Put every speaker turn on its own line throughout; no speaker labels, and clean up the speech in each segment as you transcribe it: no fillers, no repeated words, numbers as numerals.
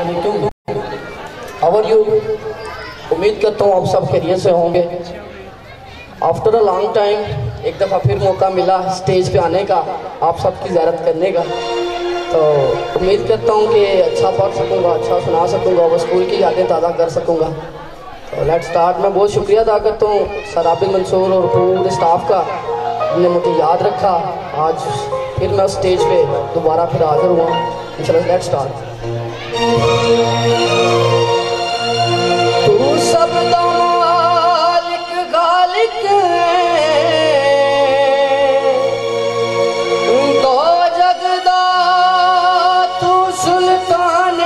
अस्सलामुअलैकुम। How are you? उम्मीद करता हूँ आप सब खैरियत से होंगे। आफ्टर अ लॉन्ग टाइम एक दफ़ा फिर मौका मिला स्टेज पे आने का, आप सबकी ज़ियारत करने का। तो उम्मीद करता हूँ कि अच्छा पढ़ सकूँगा, अच्छा सुना सकूँगा, वो स्कूल की यादें ताज़ा कर सकूँगा। तो लेट्स स्टार्ट। मैं बहुत शुक्रिया अदा करता हूँ सर आबिद मंसूर और पूरे स्टाफ का, जिन्होंने मुझे याद रखा। आज फिर मैं स्टेज पे दोबारा फिर हाजिर हुआ। इंशाल्लाह लेट्स स्टार्ट। तू सब दा मालिक गालिक तो जगदा तू सुल्तान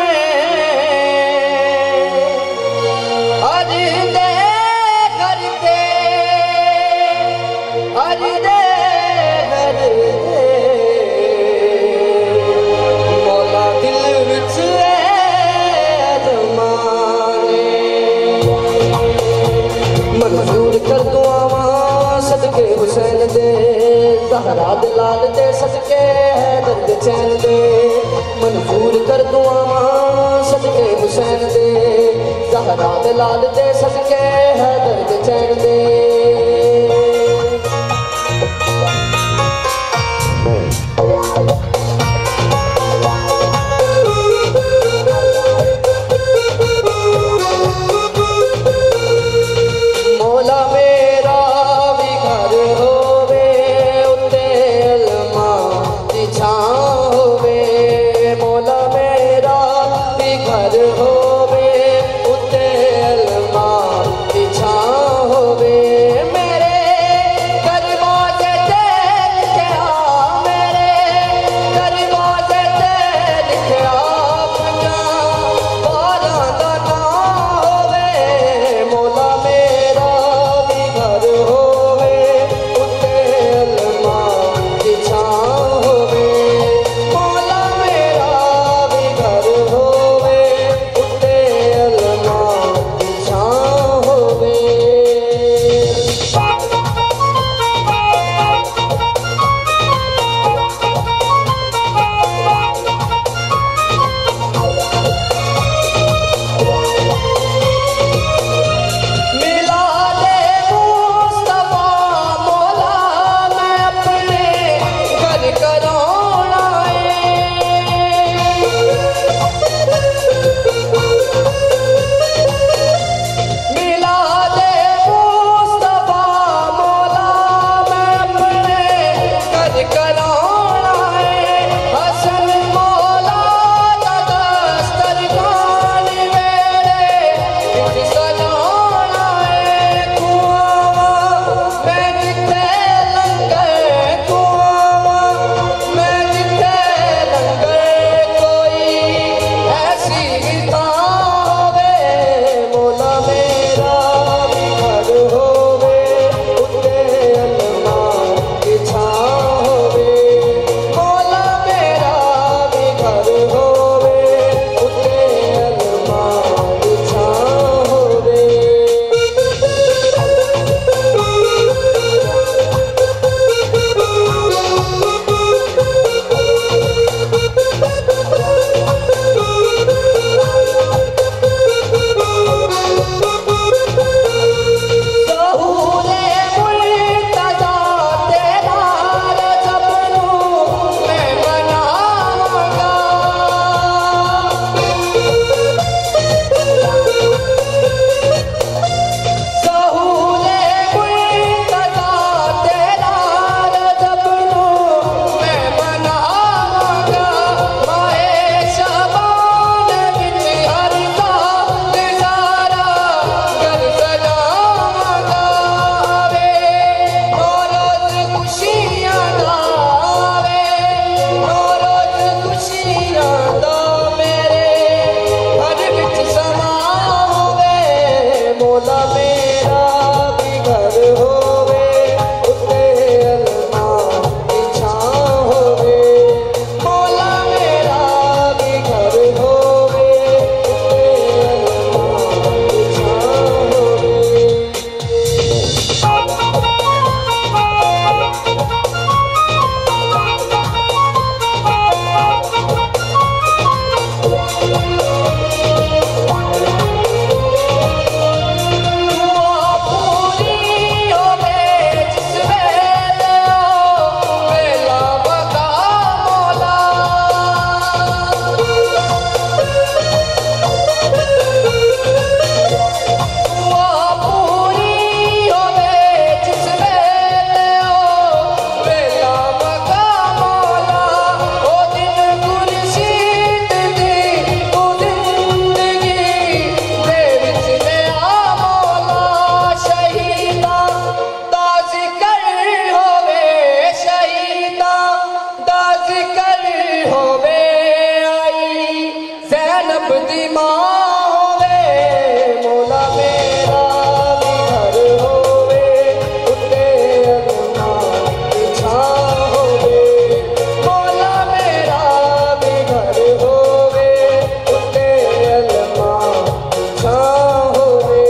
हर दे करते हर दे मौला दिल विच मंजूर कर दुआवा सदके हुसैन दे, ज़हरा दे लाल दे सदके दर्द चैन दे। मंजूर कर दुआवा सदके हुसैन दे, ज़हरा दे लाल दे सदके दर्द चैन दे। होवे जैनब दी मां होवे मौला मेरा भी घर होवे उत्ते अलमा दी छां होवे मौला मेरा भी घर होवे उत्ते अलमा दी छां होवे।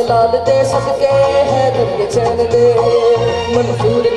लाल दे सदके है दर के चैन दे मंजूर